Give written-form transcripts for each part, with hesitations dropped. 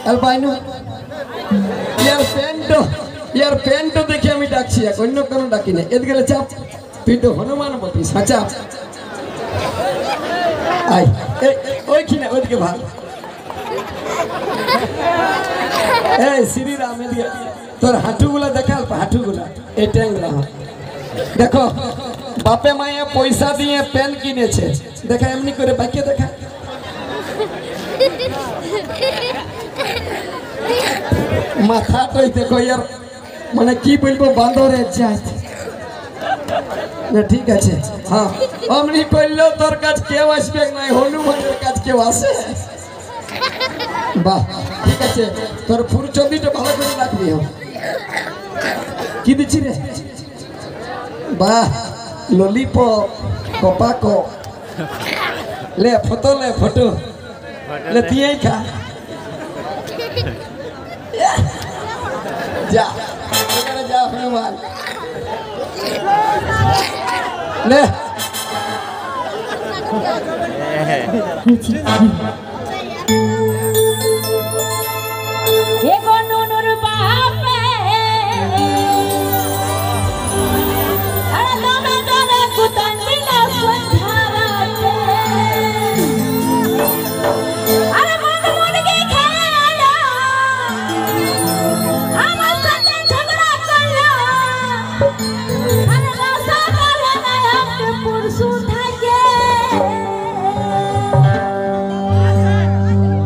Albino यार paint तो देखिए আমি ডাকছি এক অন্য কোনো ডাকি না এদিকে চাপ তুই তো হনুমান বটি সাচা আই ওইখানে ওইদিকে ভাগ এই শ্রীরাম এদিকে তোর হাঁটুগুলা দেখাল হাঁটুগুলা এই ট্যাংরা দেখো বাপে মায়ে পয়সা দিয়ে পেন কিনেছে দেখা এমনি করে বাকিয়ে দেখা মাথাটাই দেখো यार মানে কি বলবো বান্দরের জাত না ঠিক আছে হ্যাঁ অমনি কইলো তোর কাজ কেউ আসবে না হনুমানের কাজ কেউ আসে বাহ ঠিক আছে তোর ফুরচন্দিটা ভালো করে রাখবি কি দিছি রে বাহ ললিপপ কোপাকো ले फोटो ले दिए खा जा जा हनुमान ले ये कोनूर बापे अरे दोने दोने कुतंदिला सुधाराते अरे मन मन के खेला हम साथे झगड़ा करला अरे रासा करे ना हम पुरसु थाके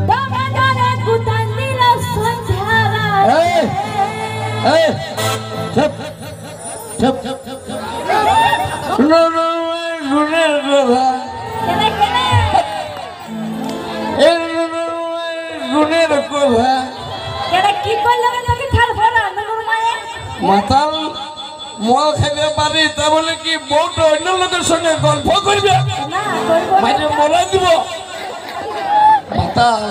दोने दोने कुतंदिला सुधाराते ए चुप चुप नो नो गुने रहा केने केने ए नो नो गुने रहा কেডা কি করলে তোকে ঠাল ভরা ননুর মায়ে মাতাল মোয়া খাইতে পারি তা বলে কি বহুত অন্য লোকের সঙ্গে গল্প করবে না করব মাঝে বলাই দিব মাতাল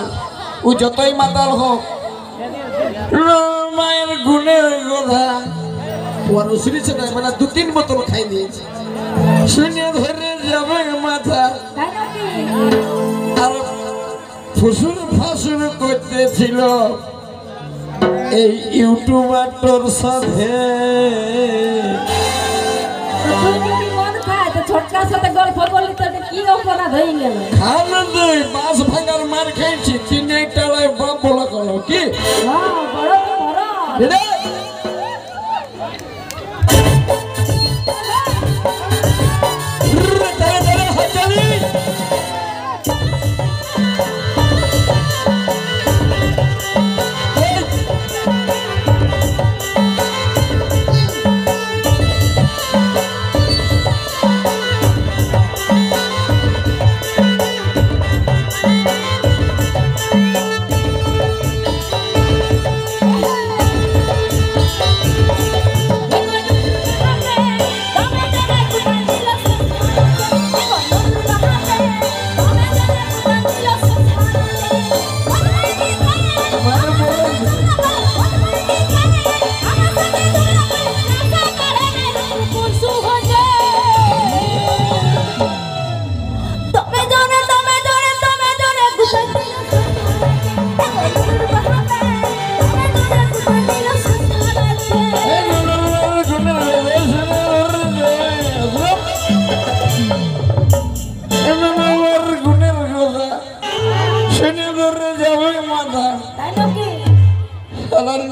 ও যতই মাতাল হোক মায়ের গুণের কথা ওর উসরিছে না মানে 2-3 বোতল খাই নিয়েছে শুনে ধরে যাবে মাথা তাই নাকি আর ফুসুর ফাসুর করতেছিল এই ইউটিউবারটার সাথে তুই যদি মন খায় তো ছোটকার সাথে গল্প করলি তো কি অপরাধ হয়ে গেল খান দুই বাস ভাঙার মার খাইছি 3 টাড়ায় বাপ বলা করো কি হ্যাঁ বড় বড় রে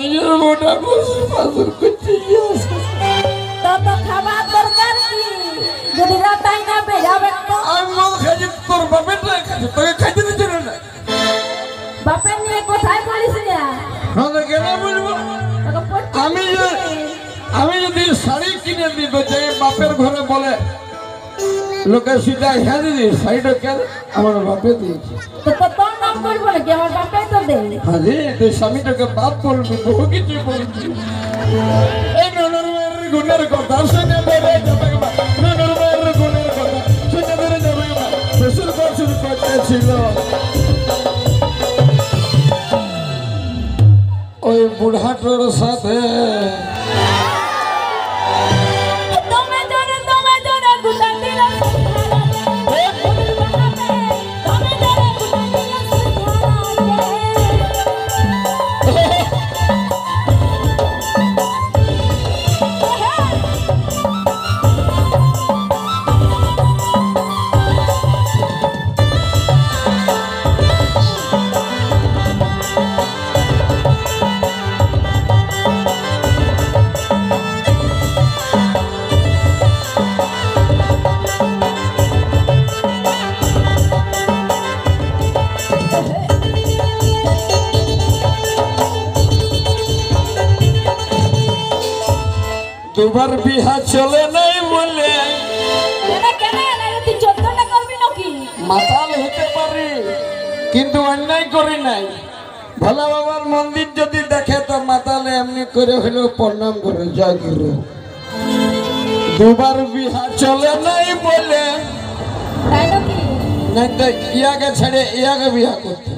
নিজের মোটা বসে পাথর করতে গিয়েছে তো খাবার দরকার কি যদি রাতাই না বেরাবে তো আমি মদ খাইছি তোর বাপের খাইছি তোকে খাইতে দিতে না বাপের নিয়ে কোথায় বলিস না হ্যাঁ কেন বলবো আমি যদি শাড়ি কিনে দিব যে বাপের ঘরে বলে লোকে সিধা হ্যাঁ দিদি শাড়িটা কেন আমার বাপে দিয়েছে তো তোর নাম করবো নাকি আমার বাপে তো দে আরে তুই স্বামীটাকে বাপ বলবি বহু কিছু বলবি এই ননরমের গুণের কথা শুনে বেড়ে যাবে ননরমের গুণের কথা শুনে বেড়ে যাবে শ্বশুর বছর করতেছিল ওই বুড়াটার সাথে দুবার বিহা চলে নাই বলে কেন কেন না তুই 14টা করবি নাকি? মাতাল হতে পারি কিন্তু অন্যায় করি নাই। ভোলা বাবার মন্দির যদি দেখে তো মাতালে এমনি করে হলেও প্রণাম করে জয় গুরু। দুবার বিহা চলে নাই বলে তাই নাকি? নাই তো ইয়াকে ছেড়ে ইয়াকে বিহা করতে।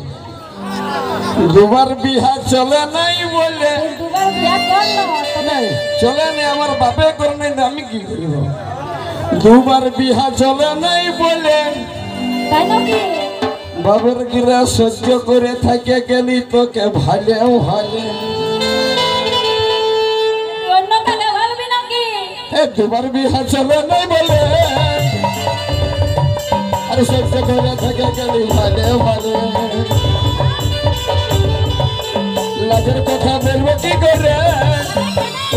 দুবার বিহা চলে নাই বলে দুবার বিয়া কর না নাই চলে নাই, আমার বাপে করে নাই তো আমি কি করিব। দুবার বিহা চলে নাই বলে তাই নাকি? বাবার গিরা সহ্য করে থাকে গেলি তোকে ভালেও ভালে। অন্য কালে ভালবি নাকি? দুবার বিহা চলে নাই বলে আরে সহ্য করে থাকে গেলি ভালে ভালে। লাজের কথা বলবো কি করে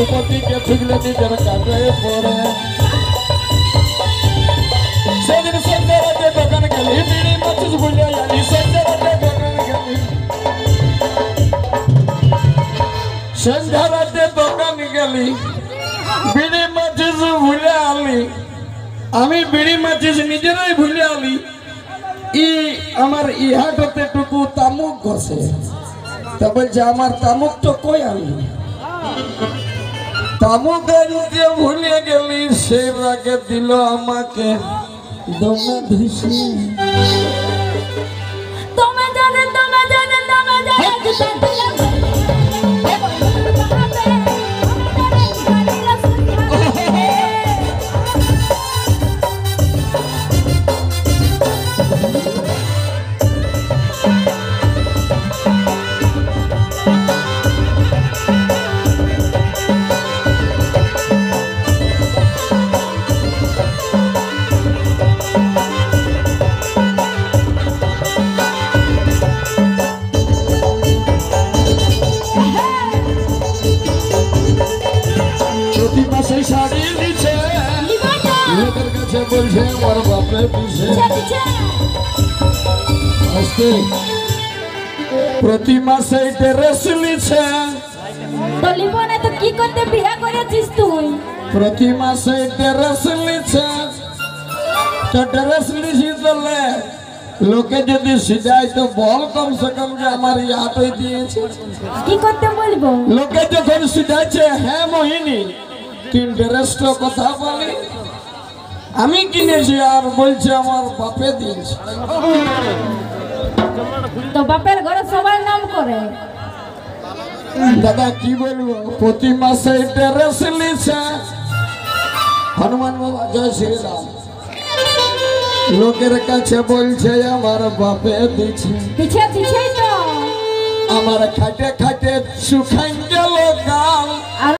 উপরদিকে ফিরলে নিজের কাজে পড়ে। সেদিন সন্ধ্যা রাতে দোকান গেলি বিড়ি মাছিস ভুলে আনি। সন্ধ্যা রাতে দোকান গেলি সন্ধ্যা রাতে দোকান গেলি বিড়ি মাছিস ভুলে আলি। আমি বিড়ি মাছিস নিজেরাই ভুলে আলি। ই আমার ইহাটতে টুকু তামুক ঘষে তা বলছে আমার তামুক তো কই আনলি। তামুক আনতে ভুলে গেলি সেই রাগে দিল আমাকে দমে ধুসি। তোমে জানে প্রতি মাসে শাড়ি দিচ্ছে লোকের কাছে বলছে আমার বাপে পিছে আসতে। প্রতি মাসে ড্রেস নিচ্ছে তো লিবো না তো কি করতে বিয়া করেছিস তুই? প্রতি মাসে ড্রেস নিচ্ছে তো ড্রেস নিছি তোলে লোকে যদি সিজাই তো বল কমসে কম যে আমার ইয়াতই দিয়েছে। কি করতে বলবো? লোকে যখন সিজাইছে হ্যাঁ মোহিনী তিন ড্রেসটা কথা বলি আমি কিনেছি আর বলছে আমার বাপে দিয়েছে। তো বাপের ঘরে সবাই নাম করে। দাদা কি বলবো প্রতি মাসে ড্রেস নিচ্ছে হনুমান বাবা জয় শ্রীরাম লোকের কাছে বলছে আমার বাপে দিচ্ছে। পিছে পিছেই তো আমার খাটে খাটে শুকাই গেল গাল